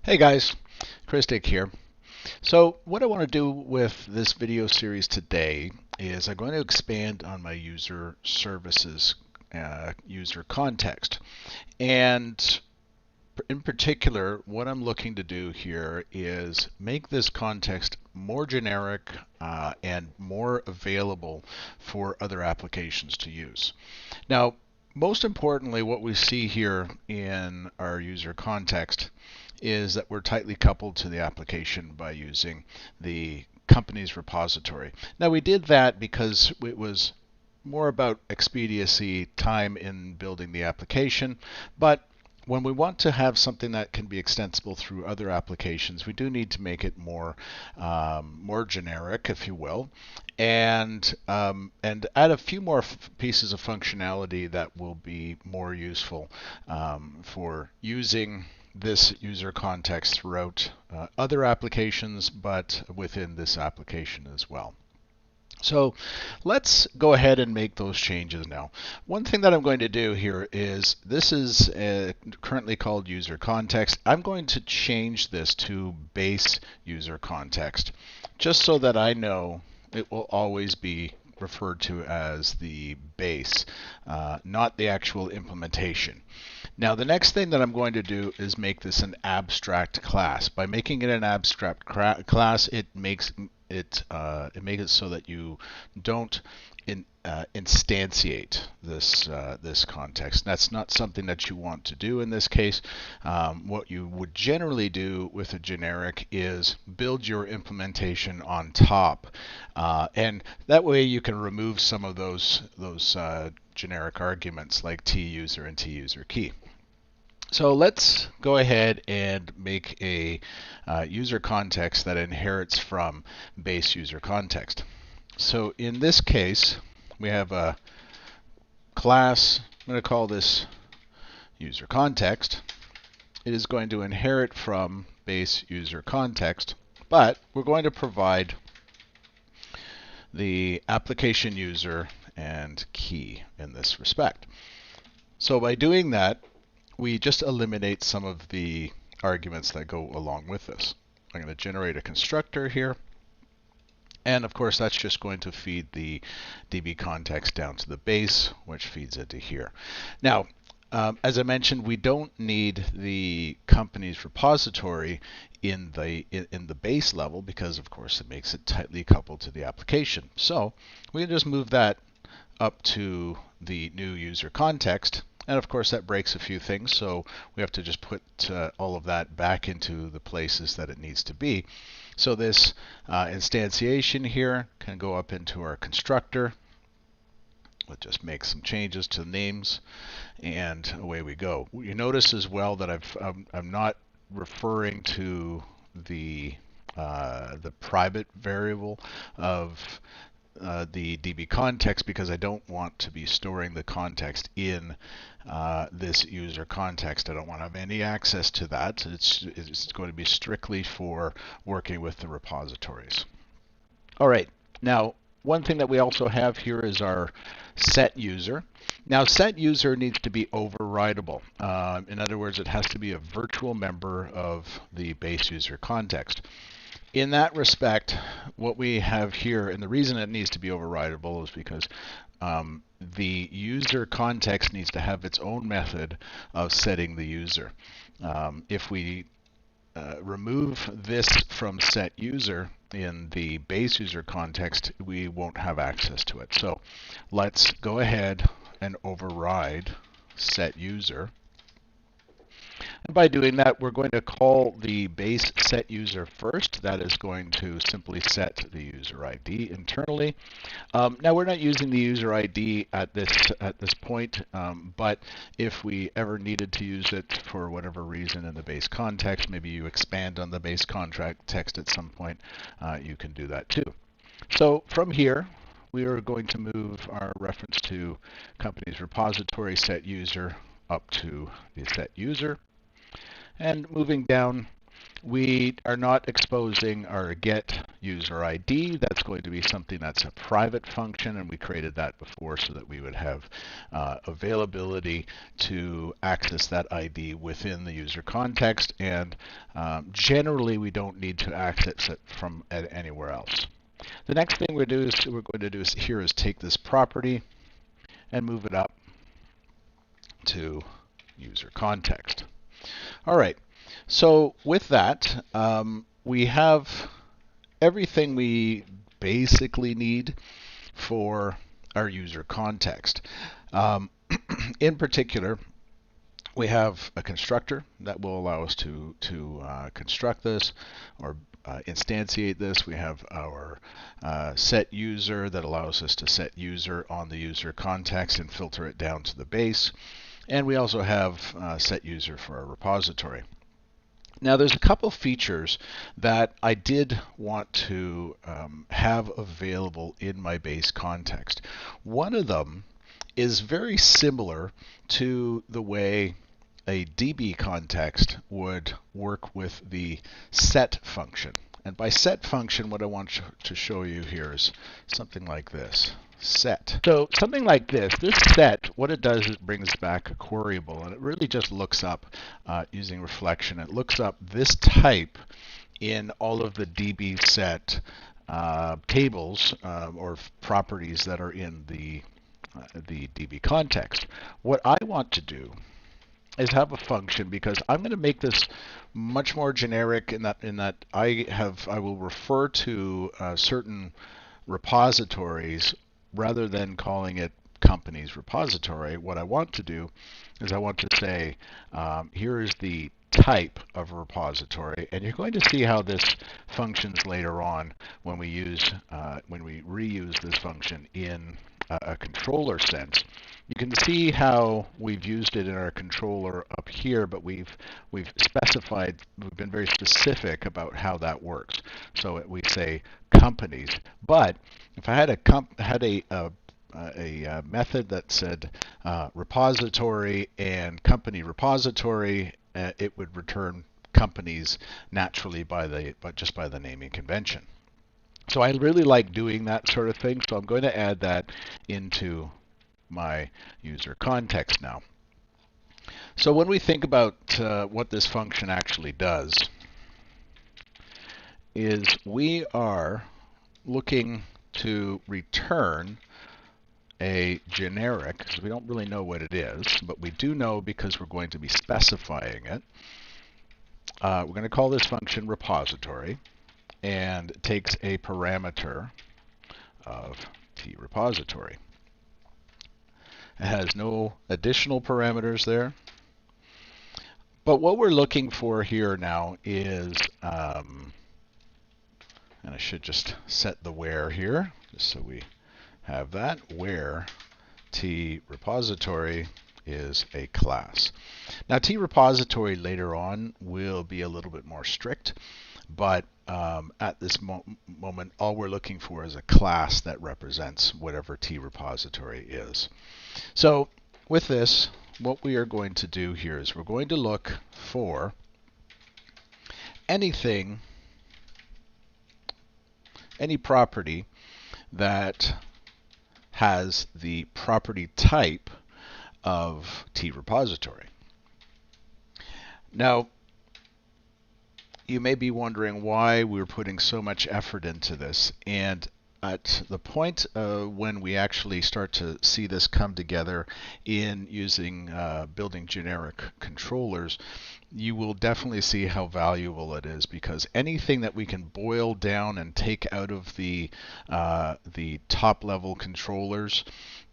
Hey guys, Christic here. So what I want to do with this video series today is I'm going to expand on my user services user context. And in particular, what I'm looking to do here is make this context more generic and more available for other applications to use. Now, most importantly, what we see here in our user context is that we're tightly coupled to the application by using the company's repository. Now, we did that because it was more about expediency, time in building the application, but when we want to have something that can be extensible through other applications, we do need to make it more generic, if you will, and add a few more pieces of functionality that will be more useful for using this user context throughout other applications, but within this application as well. So let's go ahead and make those changes now. One thing that I'm going to do here is this is currently called user context. I'm going to change this to base user context just so that I know it will always be referred to as the base, not the actual implementation. Now the next thing that I'm going to do is make this an abstract class. By making it an abstract class, it makes it so that you don't instantiate this context. That's not something that you want to do in this case. What you would generally do with a generic is build your implementation on top, and that way you can remove some of those generic arguments like tuser and tuserkey. So let's go ahead and make a user context that inherits from base user context. So in this case, we have a class. I'm going to call this user context. It is going to inherit from base user context, but we're going to provide the application user and key in this respect. So by doing that, we just eliminate some of the arguments that go along with this. I'm going to generate a constructor here. And of course, that's just going to feed the DB context down to the base, which feeds into here. Now, as I mentioned, we don't need the company's repository in the base level because, of course, it makes it tightly coupled to the application. So we can just move that up to the new user context. And of course that breaks a few things, so we have to just put all of that back into the places that it needs to be. So this instantiation here can go up into our constructor. We'll just make some changes to the names, and away we go. You notice as well that I'm not referring to the private variable of the DB context because I don't want to be storing the context in this user context. I don't want to have any access to that. It's going to be strictly for working with the repositories. All right, now one thing that we also have here is our set user. Now set user needs to be overridable. In other words, it has to be a virtual member of the base user context. In that respect, what we have here, and the reason it needs to be overridable is because the user context needs to have its own method of setting the user. If we remove this from set user in the base user context, we won't have access to it. So let's go ahead and override set user. And by doing that, we're going to call the base set user first. That is going to simply set the user ID internally. Now we're not using the user ID at this point, but if we ever needed to use it for whatever reason in the base context, maybe you expand on the base context at some point, you can do that too. So from here, we are going to move our reference to company's repository set user up to the set user. And moving down, We are not exposing our get user ID. That's going to be something that's a private function, and we created that before so that we would have availability to access that ID within the user context, and generally we don't need to access it from anywhere else. The next thing we're going to do here is take this property and move it up to user context. All right. So with that, we have everything we basically need for our user context. In particular, we have a constructor that will allow us to construct this or instantiate this. We have our set user that allows us to set user on the user context and filter it down to the base. And we also have set user for our repository. Now there's a couple features that I did want to have available in my base context. One of them is very similar to the way a DB context would work with the set function. And by set function, what I want to show you here is something like this. Set. So something like this set, what it does is it brings back a queryable, and it really just looks up using reflection. It looks up this type in all of the DB set tables or properties that are in the DB context. What I want to do is have a function, because I'm going to make this much more generic in that I will refer to certain repositories rather than calling it company's repository. What I want to do is I want to say, here is the type of repository, and you're going to see how this functions later on when we reuse this function in a controller sense. You can see how we've used it in our controller up here, but we've been very specific about how that works. So we say companies, but if I had a method that said repository and company repository, it would return companies naturally just by the naming convention. So I really like doing that sort of thing, so I'm going to add that into my user context now. So when we think about what this function actually does, is we are looking to return a generic, because we don't really know what it is, but we do know because we're going to be specifying it. We're going to call this function repository, and it takes a parameter of tRepository. It has no additional parameters there. But what we're looking for here now is, and I should just set the where here, just so we have that, where tRepository is a class. Now tRepository later on will be a little bit more strict, but at this moment, all we're looking for is a class that represents whatever tRepository is. So with this, what we are going to do here is we're going to look for any property that has the property type of tRepository. Now, you may be wondering why we're putting so much effort into this, and at the point when we actually start to see this come together in using building generic controllers, you will definitely see how valuable it is, because anything that we can boil down and take out of the top level controllers,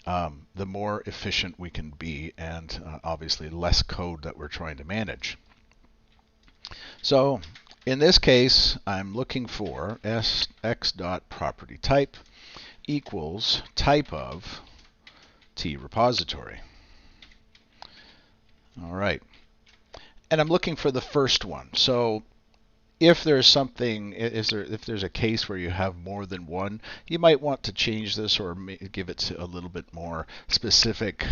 the more efficient we can be, and obviously less code that we're trying to manage. So in this case, I'm looking for x.propertyType equals type of tRepository. All right. And I'm looking for the first one. So if there's something, if there's a case where you have more than one, you might want to change this or give it a little bit more specific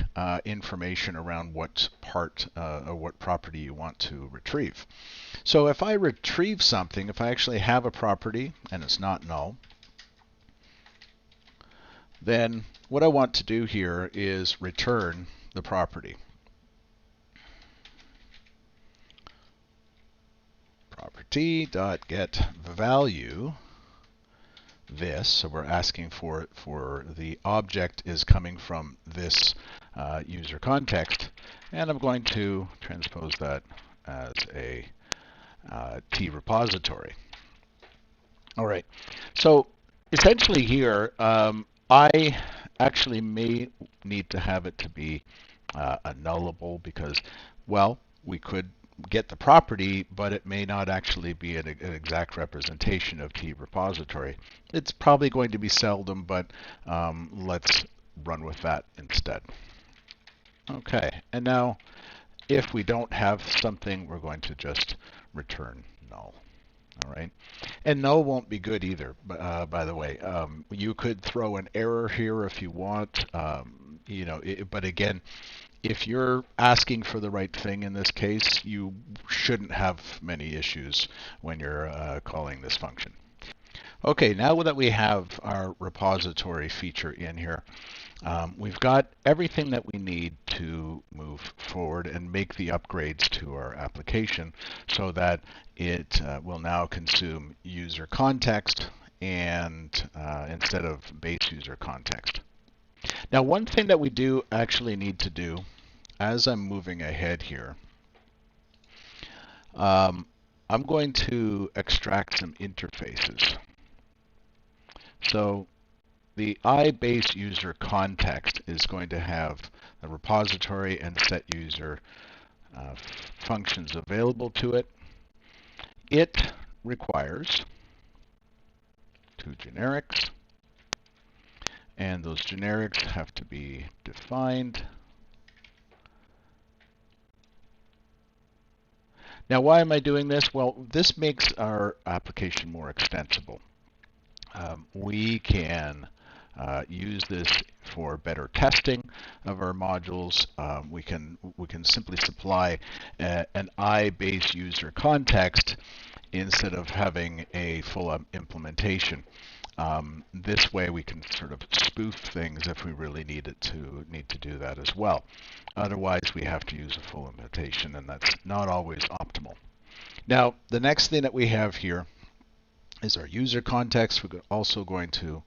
information around what part or what property you want to retrieve. So if I retrieve something, if I actually have a property and it's not null, then what I want to do here is return the property. Property.getValue this, so we're asking for the object is coming from this user context, and I'm going to transpose that as a T repository. All right, so essentially here, I actually may need to have it to be a nullable because, well, we could get the property, but it may not actually be an exact representation of T repository. It's probably going to be seldom, but let's run with that instead. Okay, and now if we don't have something, we're going to just return null. All right, and null won't be good either. By the way, you could throw an error here if you want. You know, but again, if you're asking for the right thing in this case, you shouldn't have many issues when you're calling this function. Okay, now that we have our repository feature in here, we've got everything that we need to move forward and make the upgrades to our application so that it will now consume user context and instead of base user context. Now, one thing that we do actually need to do as I'm moving ahead here, I'm going to extract some interfaces. So the IBaseUserContext is going to have a repository and set user functions available to it. It requires two generics, and those generics have to be defined. Now, why am I doing this? Well, this makes our application more extensible. We can use this for better testing of our modules. We can simply supply an IBaseUserContext instead of having a full implementation. This way we can sort of spoof things if we really need to do that as well. Otherwise, we have to use a full implementation, and that's not always optimal. Now, the next thing that we have here is our user context. We're also going to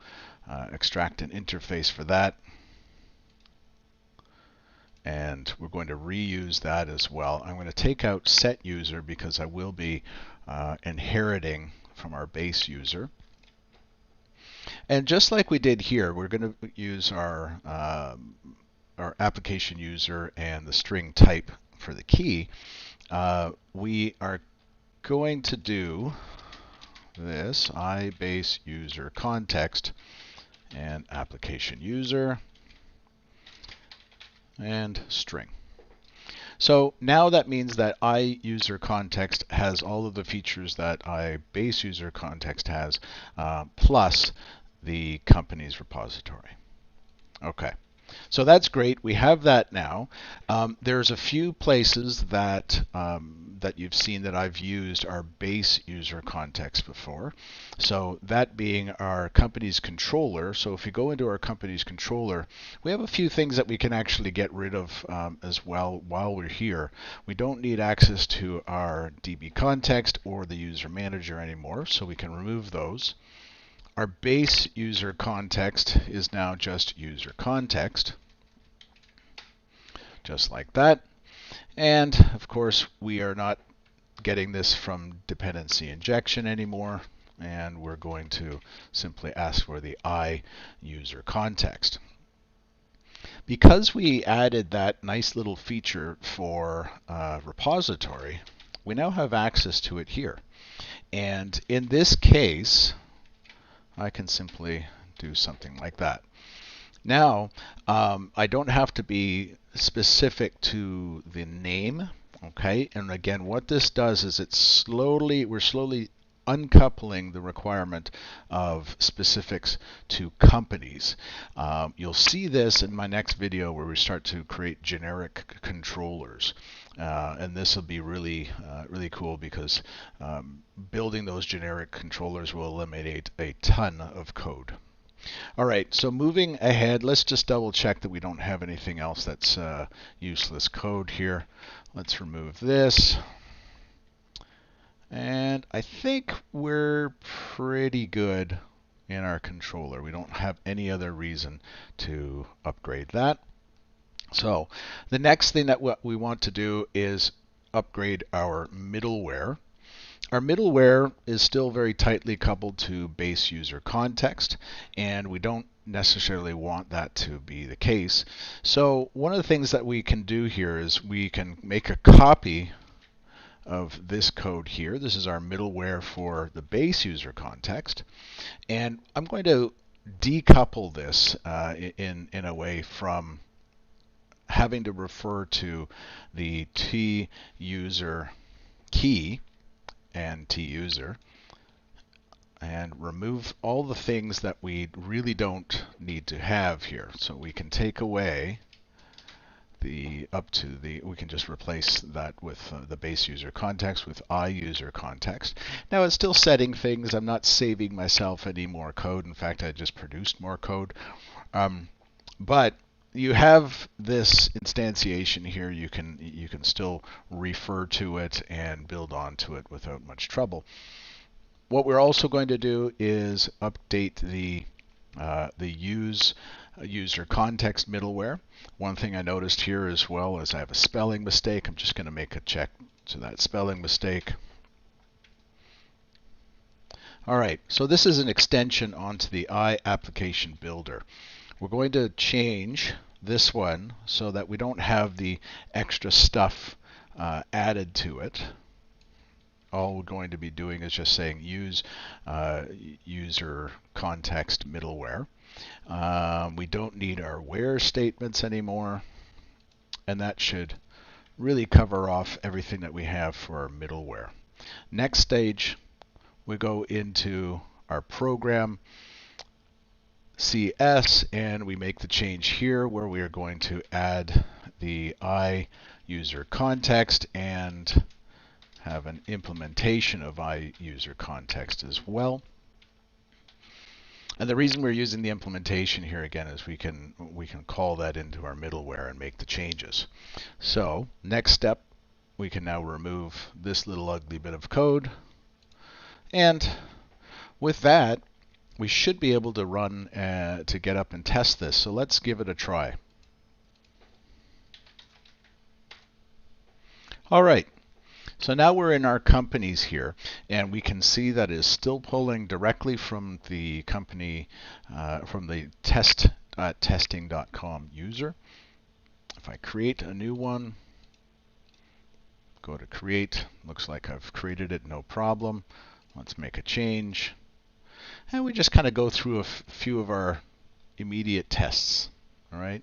extract an interface for that, and we're going to reuse that as well. I'm going to take out set user because I will be inheriting from our base user. And just like we did here, we're going to use our application user and the string type for the key. We are going to do this IBaseUserContext and application user and string. So now that means that IUserContext has all of the features that IBaseUserContext has, plus the company's repository. Okay, so that's great. We have that now. There's a few places that that you've seen that I've used our base user context before. So that being our company's controller. So if you go into our company's controller, we have a few things that we can actually get rid of as well while we're here. We don't need access to our DB context or the user manager anymore, so we can remove those. Our base user context is now just user context, just like that. And of course, we are not getting this from dependency injection anymore, and we're going to simply ask for the IUser context. Because we added that nice little feature for repository, we now have access to it here. And in this case, I can simply do something like that. Now, I don't have to be specific to the name Okay, and again, what this does is we're slowly uncoupling the requirement of specifics to companies. You'll see this in my next video where we start to create generic controllers. And this will be really cool because building those generic controllers will eliminate a ton of code. All right, so moving ahead, let's just double check that we don't have anything else that's useless code here. Let's remove this. And I think we're pretty good in our controller. We don't have any other reason to upgrade that. So the next thing that we want to do is upgrade our middleware. Our middleware is still very tightly coupled to BaseUserContext, and we don't necessarily want that to be the case. So one of the things that we can do here is we can make a copy of this code here. This is our middleware for the BaseUserContext, and I'm going to decouple this in a way from having to refer to the TUser key and TUser, and remove all the things that we really don't need to have here. So we can take away we can just replace that with the BaseUserContext with IUserContext. Now it's still setting things. I'm not saving myself any more code. In fact, I just produced more code. But you have this instantiation here. You can still refer to it and build onto it without much trouble. What we're also going to do is update the UserContext middleware. One thing I noticed here as well is I have a spelling mistake. I'm just going to make a check to that spelling mistake. All right, so this is an extension onto the IApplicationBuilder. We're going to change this one so that we don't have the extra stuff added to it. All we're going to be doing is just saying use user context middleware. We don't need our where statements anymore, and that should really cover off everything that we have for our middleware. Next stage, we go into our program CS, and we make the change here where we are going to add the IUserContext and have an implementation of IUserContext as well. And the reason we're using the implementation here again is we can call that into our middleware and make the changes. So next step, we can now remove this little ugly bit of code, and with that we should be able to run to get up and test this. So let's give it a try. All right. So now we're in our companies here, and we can see that it's still pulling directly from the company, from the testing.com user. If I create a new one, go to create, looks like I've created it, no problem. Let's make a change. And we just kind of go through a few of our immediate tests, all right?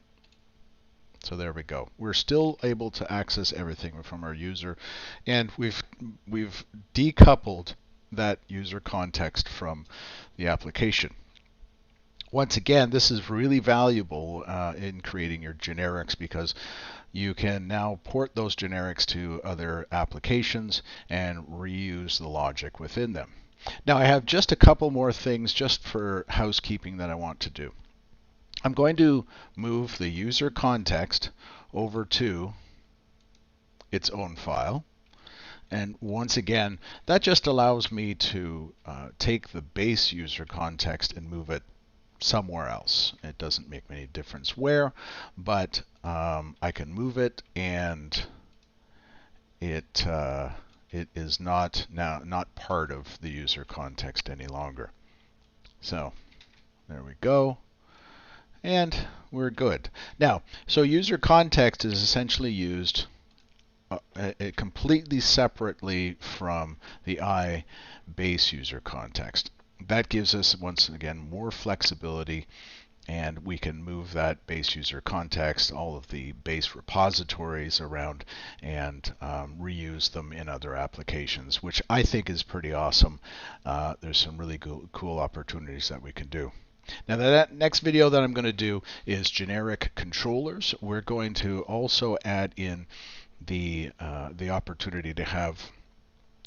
So there we go. We're still able to access everything from our user, and we've decoupled that user context from the application. Once again, this is really valuable in creating your generics because you can now port those generics to other applications and reuse the logic within them. Now I have just a couple more things just for housekeeping that I want to do. I'm going to move the user context over to its own file. And once again, that just allows me to take the base user context and move it somewhere else. It doesn't make any difference where, but I can move it, and it is not part of the user context any longer. So there we go. And we're good. Now, so user context is essentially used completely separately from the base user context. That gives us, once again, more flexibility and we can move that base user context, all of the base repositories around, and reuse them in other applications, which I think is pretty awesome. There's some really cool opportunities that we can do. Now that next video that I'm going to do is generic controllers. We're going to also add in the opportunity to have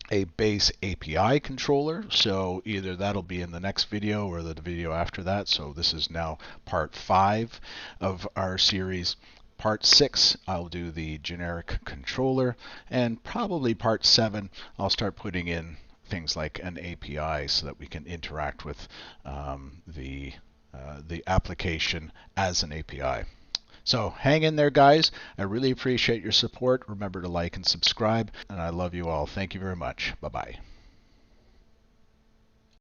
a base API controller. So either that'll be in the next video or the video after that. So this is now part 5 of our series. Part 6, I'll do the generic controller, and probably part 7, I'll start putting in things like an API so that we can interact with the application as an API. So hang in there, guys. I really appreciate your support. Remember to like and subscribe, and I love you all. Thank you very much. Bye-bye.